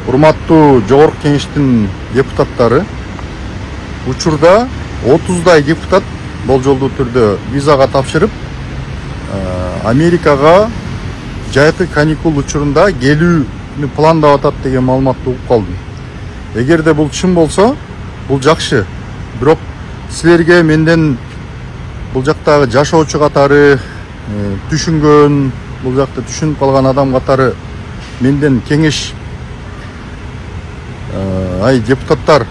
Урматтуу Жогорку Кеңештин депутаттары, учурда 30дай депутат болжолдуу түрдө визага тапшырып, Америкага жайкы каникул учурунда келүүнү пландап атат деген маалыматты угуп калдым. Эгерде бул чын болсо, бул жакшы. Бирок силерге менден бул жактагы жашоочу катары, түшүнгөн, бул жакта түшүнүп калган адам катары менден кеңеш, депутаттар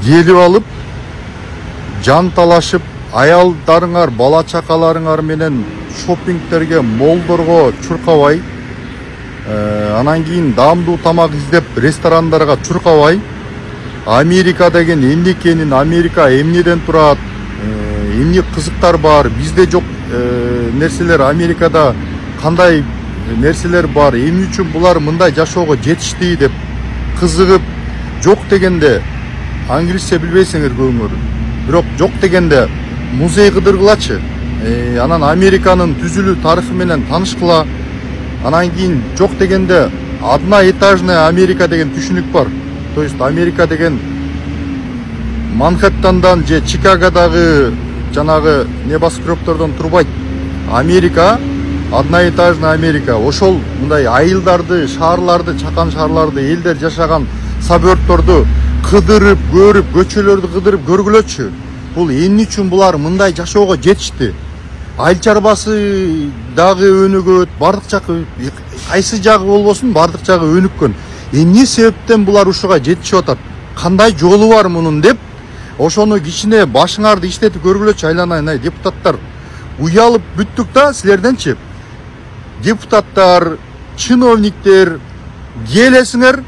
келип алып, жан талашып, аялдарыңар, бала чакаларыңар менен шоппингтерге, молдорго чуркабай, анан кийин даамдуу тамак издеп ресторандарга чуркабай, Америка деген эмне экенин, Америка эмнеден турат, эмне кызыктар бар, бизде жок нерселер, Америкада кандай нерселер бар, эмне үчүн булар мындай жашоого жетишти деп кызыгып, жок дегенде англисче билбейсиңер көбүңөр, бирок жок дегенде музей кыдыргылачы, анан Американын түзүлүү тарыхы менен таанышкыла. Анан кийин жок дегенде одноэтажная Америка деген түшүнүк бар. То есть Америка деген Манхэттандан же Чикагодагы жанагы небоскребтордон турбайт. Америка одноэтажный Америка. Ошол мындай айылдарды, шаарларды, чакан шаарларды, элдер жашаган сабөрттөрдү кыдырып, көрүп, көчөлөрдү кыдырып көргүлөчү. Бул эмне үчүн булар мындай жашоого жетишти? Айыл чарбасы дагы өнүгөт, бардык жагы, кайсы жагы болбосун, бардык жагы өнүккөн. Эмне себептен булар ушуга жетишип атат? Кандай жолу бар мунун деп, ошону кичине башыңарды иштетип көргүлөчү айланайын, депутаттар. Уялып бүттүк да силерденчи. Депутаттар, чиновниктер, келесиңер.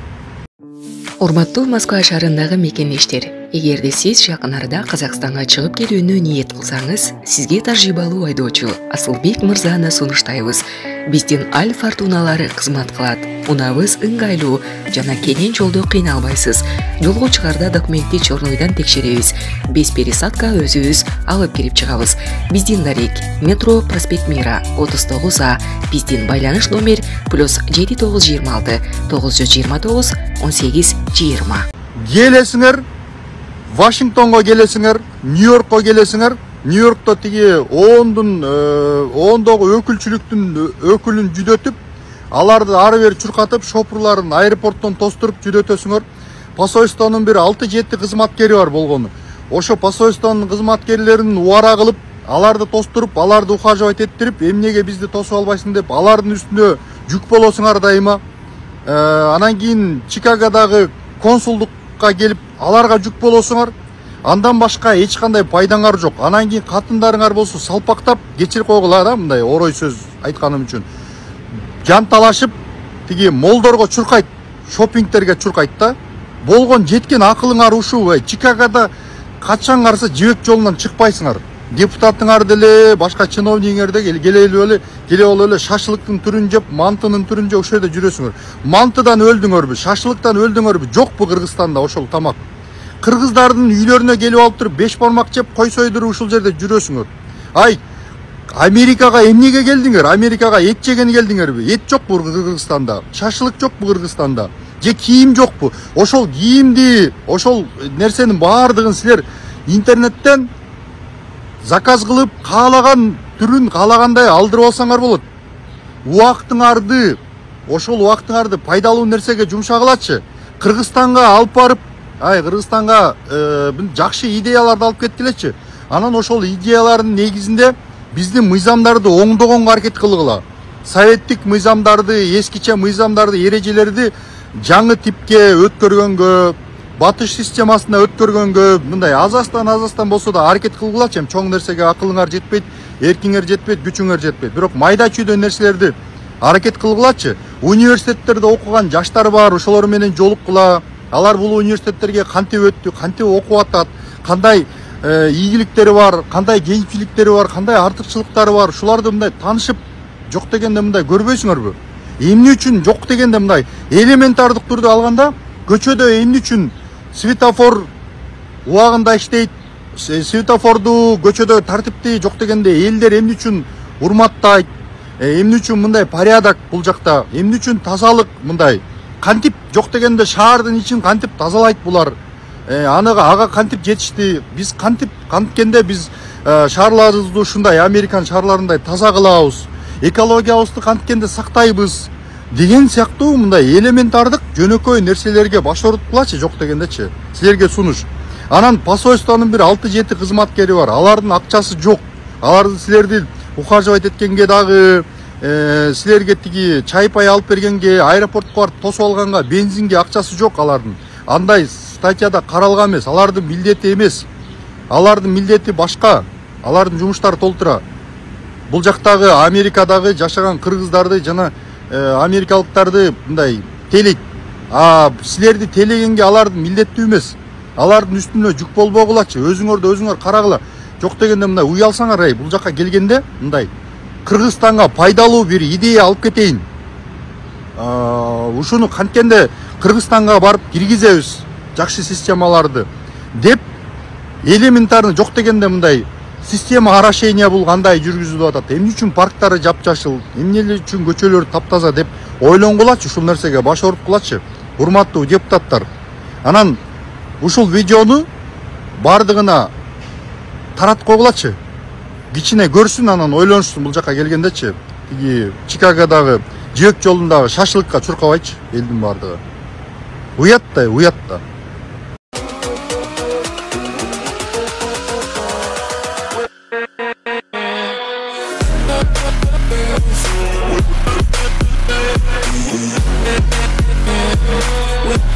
Урматтуу Москва шаарындагы мекендештер, эгерде сиз жакын арада Казакстанга чыгып кетүүнү ниет кылсаңыз, сизге тажрыйбалуу айдоочу Асылбек мырзаны сунуштайбыз. Биздин Аль Фортуналары кызмат кылат. Унабыз ыңгайлуу жана кенен жолдо кыйналбайсыз. Жолго чыгарда документти чорнойдон текшеребиз. Без пересадка өзүбүз алып кирип чыгабыз. Биздин дарек метро проспект Мира 39А. Биздин байланыш номер +7926 929 1820. Келесиңер, Вашингтонго келесиңер, Нью-Йоркко келесиңер. Нью-Йоркто тиги ондогу өкүлчүлүктүн өкүлүн жүдөтүп, аларды ары бери чуркатып, шопурларын аэропорттон тостуруп жүдөтөсүңөр. Посольствонун бир 6-7 кызматкери бар болгону. Ошо посольствонун кызматкерлерин убара кылып, аларды тостуруп, аларды ухаживать эттирип, эмнеге бизди тосуп албайсың деп, алардын үстүнө жүк болосуңар дайыма. Анан кийин Чикагодагы консулдукка келип, аларга жүк болосуңар. Андан башка эч кандай пайдаңар жок. Анан кийин катындарыңар болсо салпактап, кечирип койгула да, мындай орой сөз айтканым үчүн. Жан талашып, тиги молдорго чуркайт, шоппингтерге чуркайт да. Болгон жеткен акылыңар ушул, Чикагода качаңарса жибек жолунан чыкпайсыңар. Депутатыңар деле, башка чиновниктер деле келе эле шашлыктын түрүн жеп, мантынын түрүн жеп ошол жерде жүрөсүңөр. Мантыдан өлдүңөрбү, шашлыктан өлдүңөрбү? Жокпу Кыргызстанда ошол тамак? Кыргыздардын үйлөрүнө келип алып туруп 5 бармак жеп, кой сойдуруп ушул жерде жүрөсүңөр. Америкага эмнеге келдиңер? Америкага эт жеген келдиңерби? Эт жокпу Кыргызстанда? Шашлык жокпу Кыргызстанда? Же кийим жокпу? Ошол кийимди, ошол нерсенин баардыгын силер интернеттен заказ кылып, каалаган түрүн каалагандай алдырып алсаңар болот. Ошол убактыңарды пайдалуу нерсеге жумшагылачы. Кыргызстанга алып барып, Кыргызстанга жакшы идеяларды алып кеткилечи. Анан ошол идеялардын негизинде биздин мыйзамдарды оңдогонго аракет кылгыла. Советтик мыйзамдарды, эскиче мыйзамдарды, эрежелерди жаңы типке өткөргөнгө, батыш системасына өткөргөнгө, мындай азастан болсо да аракет кылгылачы. Чоң нерсеге акылыңар жетпейт, эркиңер жетпейт, күчүңөр жетпейт. Бирок майда чүйдө нерселерди аракет кылгылачы. Университеттерде окуган жаштар бар, ошолор менен жолуккула. Алар бул университеттерге кантип өттү, кантип окуп атат, кандай ийгиликтери бар, кандай кемчиликтери бар, кандай артыкчылыктары бар, ушуларды мындай таанышып, жок дегенде мындай көрбөйсүңөрбү? Эмне үчүн жок дегенде мындай элементардык түрдө алганда, көчөдө эмне үчүн светофор убагында иштейт, светофорду көчөдө тартипти жок дегенде элдер эмне үчүн урматтайт, эмне үчүн мындай порядок бул жакта, эмне үчүн тазалык мындай? кантип жок дегенде шаардын ичин кантип тазалайт булар, ага кантип жетишти, биз канткенде биз шаарларыбызды ушундай Американ шаарларындай таза кылабыз, экологиябызды канткенде сактайбыз деген сыяктуу мындай элементардык жөнөкөй нерселерге баш ооруткулачы жок дегендечи силерге сунуш. Анан посольствонун бир 6-7 кызматкери бар, алардын акчасы жок, аларды силерди ухаживать эткенге дагы, силерге тиги чай пай алып бергенге, аэропортко барып тосуп алганга, бензинге акчасы жок алардын. Андай статьяда каралган эмес, алардын милдети эмес, алардын милдети башка, алардын жумуштары толтура. Бул жактагы Америкадагы жашаган кыргыздарды жана америкалыктарды мындай телейт. Силерди телегенге алардын милдеттүү эмес, алардын үстүнө жүк болбогулачы, өзүңөрдү өзүңөр карагыла. Жок дегенде мындай уй алсаңар, бул жака келгенде мындай Кыргызстанга пайдалуу бир идея алып кетейин. Ушуну канткенде Кыргызстанга барып киргизебиз, жакшы системаларды деп элементарный жок дегенде мындай система орошения бул кандай жүргүзүлүп атат, эмне үчүн парктары жапжашыл, эмне үчүн көчөлөр таптаза деп ойлонгулачы, ушул нерсеге баш ооруткулачы, урматтуу депутаттар. Анан ушул видеону бардыгына тарат койгулачы, кичине көрсүн, анан ойлонушсун бул жака келгендечи. Тиги Чикагодагы жөөк жолундагы шашлыкка чуркабайчы элдин бардыгы. Уят да. With